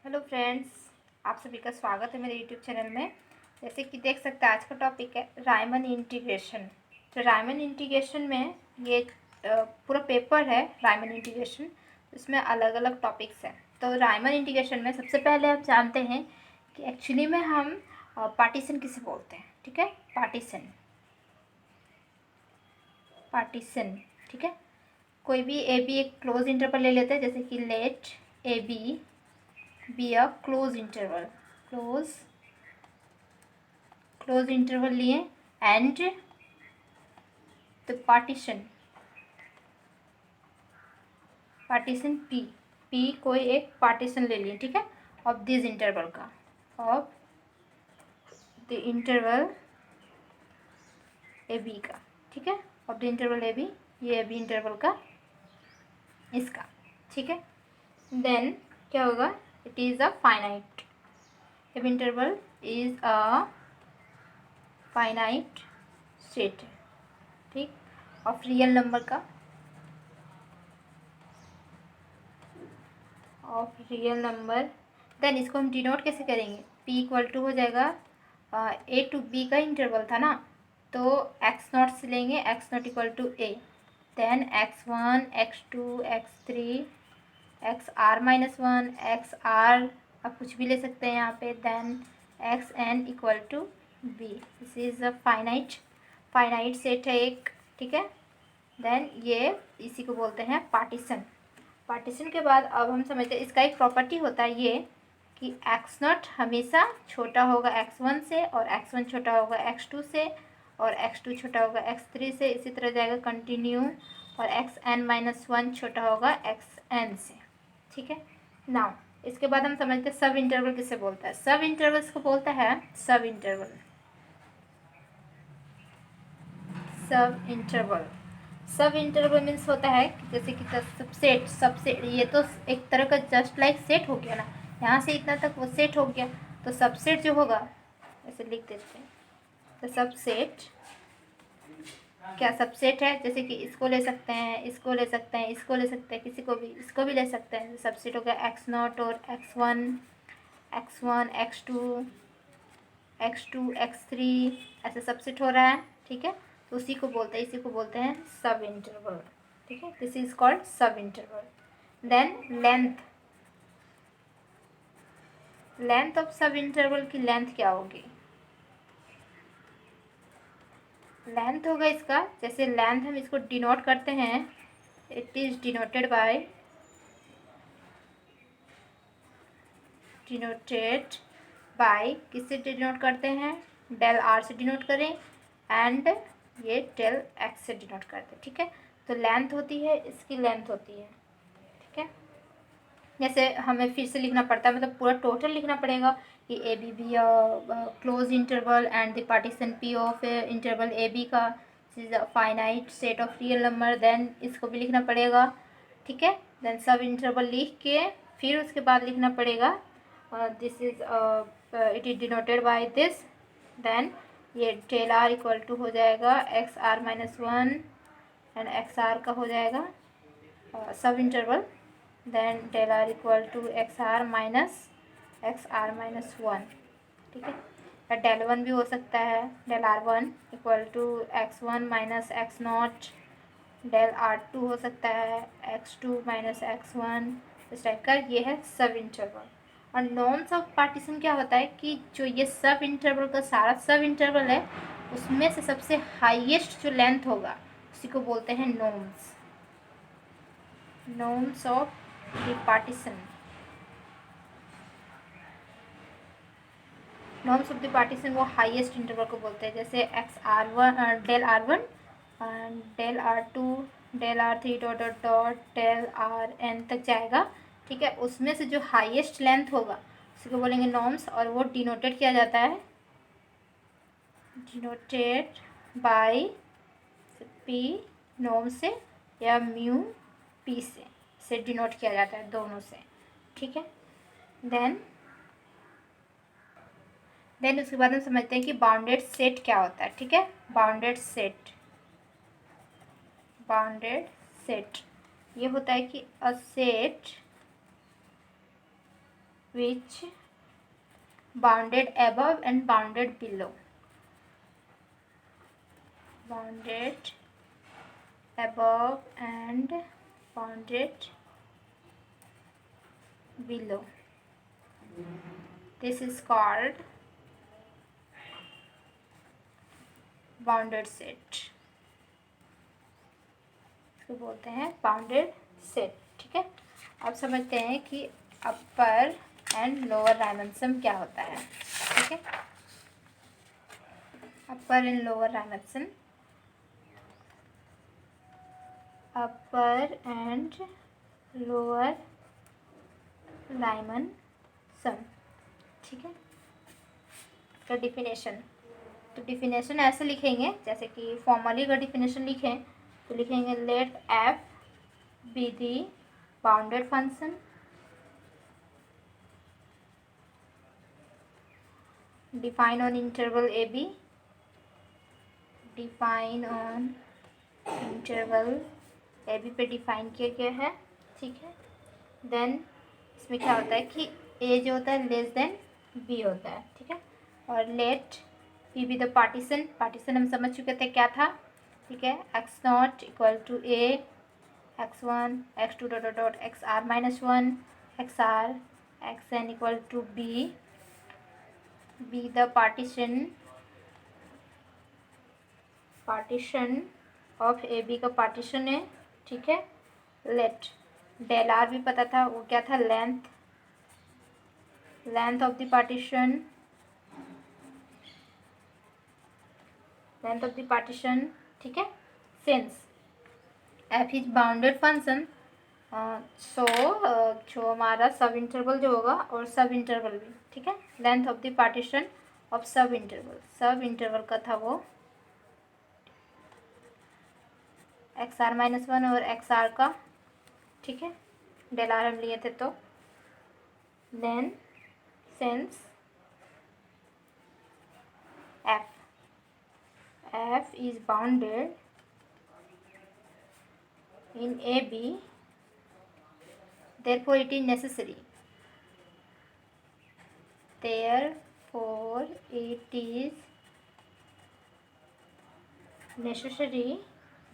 Hello friends, आप सभी का स्वागत है मेरे यूट्यूब चैनल में। जैसे कि देख सकते हैं आज का टॉपिक है रायमन इंटीग्रेशन। तो रायमन इंटीग्रेशन में ये पूरा पेपर है रायमन इंटीग्रेशन। इसमें अलग अलग टॉपिक्स हैं। तो रायमन इंटीग्रेशन में सबसे पहले आप जानते हैं कि एक्चुअली में हम पार्टीशन किसे बोलते हैं। ठीक है, पार्टीशन पार्टीशन ठीक है। कोई भी ए बी एक क्लोज इंटरवल ले लेते हैं, जैसे कि let A B B a close interval लिए एंड द पार्टीशन पी कोई एक पार्टीशन ले लिए, ठीक है, ऑफ दिस इंटरवल का, of the interval A B का, ठीक है, of the interval A B, ये ए बी इंटरवल का इसका, ठीक है। देन क्या होगा, it is a finite, A B interval is a finite set, ठीक, ऑफ रियल नंबर का, ऑफ रियल नंबर। देन इसको हम डिनोट कैसे करेंगे, p इक्वल टू हो जाएगा a टू b का इंटरवल था ना, तो x नॉट से लेंगे, x naught equal to a, then x1 x2 x3 xr-1 xr, आप कुछ भी ले सकते हैं यहाँ पे, then xn equal to b। This is a finite set है एक, ठीक है। देन ये इसी को बोलते हैं पार्टीशन के बाद अब हम समझते हैं इसका एक प्रॉपर्टी होता है ये कि x नॉट हमेशा छोटा होगा x1 से, और x1 छोटा होगा x2 से, और x2 छोटा होगा x3 से, इसी तरह जाएगा कंटिन्यू, और xn-1 छोटा होगा xn से, ठीक है। नाउ इसके बाद हम समझते हैं सब इंटरवल किसे बोलता है। सब इंटरवल्स को बोलता है सब इंटरवल मीन्स होता है कि जैसे कि सबसेट ये तो एक तरह का जस्ट लाइक सेट हो गया ना, यहाँ से इतना तक वो सेट हो गया, तो सबसेट जो होगा ऐसे लिख देते हैं। तो सबसेट क्या, सबसेट है जैसे कि इसको ले सकते हैं, इसको ले सकते हैं, इसको ले सकते हैं, किसी को भी इसको भी ले सकते हैं। सबसेट हो गया एक्स नॉट और x1 x2 x3 ऐसे सबसेट हो रहा है, ठीक है। तो इसी को बोलते हैं सब इंटरवल, ठीक है। This is called subinterval. Then length of subinterval की लेंथ क्या होगी, लेंथ होगा इसका, जैसे लेंथ हम इसको डिनोट करते हैं, इट इज डिनोटेड बाय किससे डिनोट करते हैं, डेल आर से डिनोट करें, एंड ये डेल एक्स से डिनोट करते हैं, ठीक है। तो लेंथ होती है, इसकी लेंथ होती है, ठीक है। जैसे हमें फिर से लिखना पड़ता है, मतलब पूरा टोटल लिखना पड़ेगा कि A B B close interval and the partition P of interval A B का is a finite set of real number, then इसको भी लिखना पड़ेगा, ठीक है। देन सब इंटरवल लिख के फिर उसके बाद लिखना पड़ेगा this is it is denoted by this, then ये डेल आर इक्वल टू हो जाएगा xr-1 एंड xr का हो जाएगा subinterval, then del R equal to xr-1, ठीक है। या डेल वन भी हो सकता है, del r1 equal to x1 minus X naught, del r2 हो सकता है x2 माइनस x1, इस टाइप का ये है सब इंटरवल। और नॉर्म्स ऑफ पार्टीशन क्या होता है कि जो ये सब इंटरवल का सारा सब इंटरवल है, उसमें से सबसे हाईएस्ट जो लेंथ होगा उसी को बोलते हैं norms of the partition. Norms of the partition वो हाईएस्ट इंटरवल को बोलते हैं, जैसे del r2 del r3 dot dot dot del rn तक जाएगा, ठीक है। उसमें से जो हाईएस्ट लेंथ होगा उसी को बोलेंगे नॉर्म्स, और वो डिनोटेड किया जाता है, डिनोटेड बाय p नॉर्म से या म्यू p से डिनोट किया जाता है, दोनों से, ठीक है। देन उसके बाद हम समझते हैं कि बाउंडेड सेट क्या होता है, ठीक है। बाउंडेड सेट ये होता है कि a set which bounded above and bounded below. Bounded above and bounded below. This is called bounded set. इसको बोलते हैं बाउंडेड सेट। ठीक है, अब समझते हैं कि अपर एंड लोअर डायमेंशन क्या होता है। ठीक है, upper and lower dimension, upper and lower dimension. ठीक है, इसका डिफिनेशन, तो डिफिनेशन ऐसे लिखेंगे जैसे कि फॉर्मली अगर डिफिनेशन लिखें तो लिखेंगे let F be the bounded function define on interval A B, define on interval A B पे डिफाइन किया गया है। ठीक है, देन इसमें क्या होता है कि ए जो होता है लेस देन बी होता है। ठीक है, और let P be the partition, partition हम समझ चुके थे क्या था। ठीक है, X naught equal to A, X one, X two dot dot dot X R minus one, X R, X N equal to B, B the partition of A B का partition है। ठीक है, लेट डेल आर भी पता था, वो क्या था, length of the partition, length of the partition. ठीक है, since F is bounded function, so जो हमारा सब इंटरवल जो होगा और सब इंटरवल भी। ठीक है, length of the partition of subinterval का था वो एक्स आर माइनस वन और एक्स आर का। ठीक है, डेल आर हम लिए थे तो then since F is bounded in AB, therefore it is necessary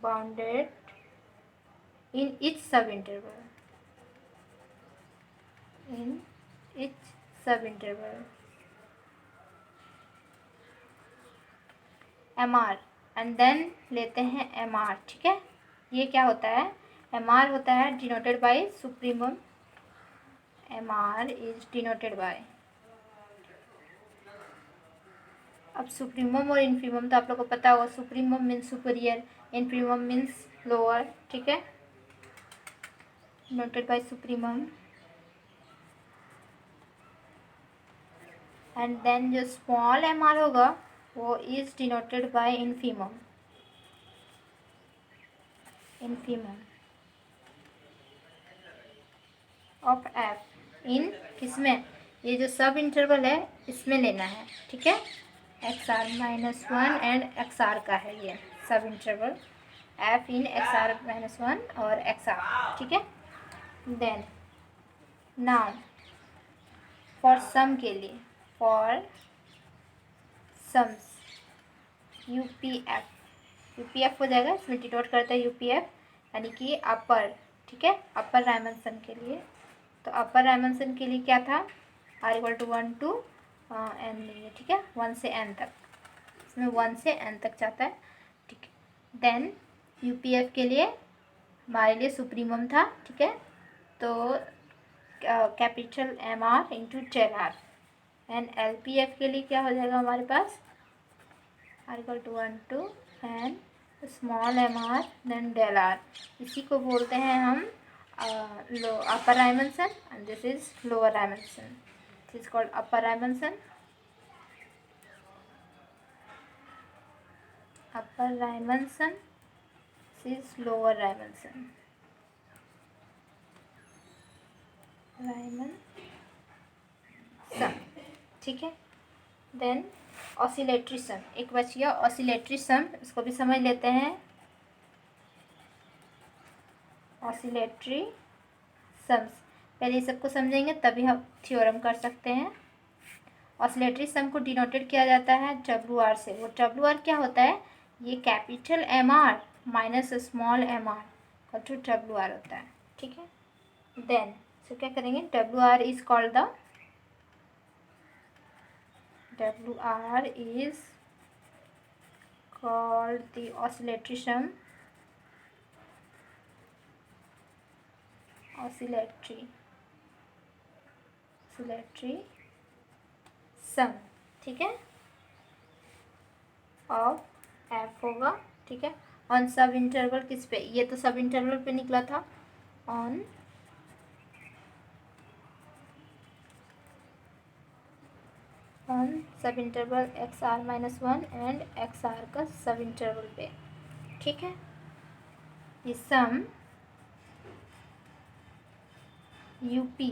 bounded in each subinterval, MR, and then लेते हैं MR। ठीक है, ये क्या होता है, MR होता है denoted by supremum, MR is denoted by, अब सुप्रीमम और इन्फीमम तो आप लोग को पता होगा, supremum means superior, infimum means lower. ठीक है, denoted by supremum, and then जो स्मॉल MR होगा वो is denoted by infimum of F in किसमें, ये जो सब इंटरवल है इसमें लेना है। ठीक है, X R minus one and X R का है ये subinterval, F in X R minus one और एक्स आर। ठीक है, देन नाउ फॉर सम के लिए, फॉर सम्स यूपीएफ हो जाएगा, इसमें डिनोट करते हैं यूपीएफ यानी कि अपर। ठीक है, अपर डायमेंशन के लिए, तो अपर डायमेंशन के लिए क्या था, R equal to 1 to n लिए। ठीक है, 1 से n तक, इसमें 1 से n तक जाता है। ठीक है, देन यूपीएफ के लिए हमारे लिए सुप्रीमम था। ठीक है, तो capital MR into del R, and LPF के लिए क्या हो जाएगा हमारे पास, R equal to 1 to n small MR then del R, इसी को बोलते हैं हम upper dimension, and this is lower dimension. This is called upper dimension. This is lower dimension. ठीक है, देन ऑसिलेटरी सम, एक बच गया ऑसिलेटरी सम, इसको भी समझ लेते हैं। ऑसिलेटरी सम्स पहले ये सबको समझेंगे तभी हम थ्योरम कर सकते हैं। ऑसिलेटरी सम को डिनोटेड किया जाता है WR से। वो WR क्या होता है, ये capital MR minus small MR का जो WR होता है, ठीक है। देन सो क्या करेंगे, WR is called the oscillatory sum, oscillatory सम, ठीक है, ऑफ F होगा, ठीक है। ऑन सब इंटरवल किस पे, ये तो सब इंटरवल पे निकला था, ऑन सब इंटरवल XR-1 एंड XR का सब इंटरवल पे, ठीक है। ये सम UP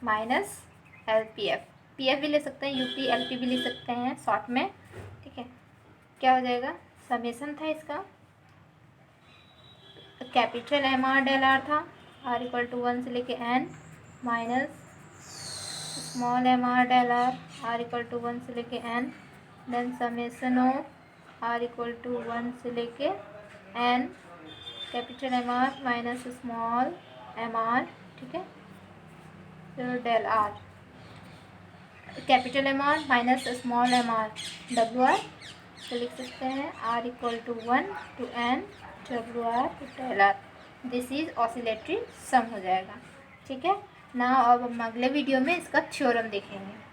माइनस LPF, PF भी ले सकते हैं, UP LP भी ले सकते हैं शॉर्ट में, ठीक है। क्या हो जाएगा, समेसन था इसका, कैपिटल MR डेल R था, R इक्वल टू 1 से लेके N minus small MR del R equal to 1 से लेके N, then summation of R equal to 1 से लेके N capital MR minus small MR, ठीक है। फिर del R capital MR minus small MR WR, तो लिख सकते हैं R equal to 1 to N WR del R। This is oscillatory सम हो जाएगा, ठीक है ना। अब हम अगले वीडियो में इसका थ्योरम देखेंगे।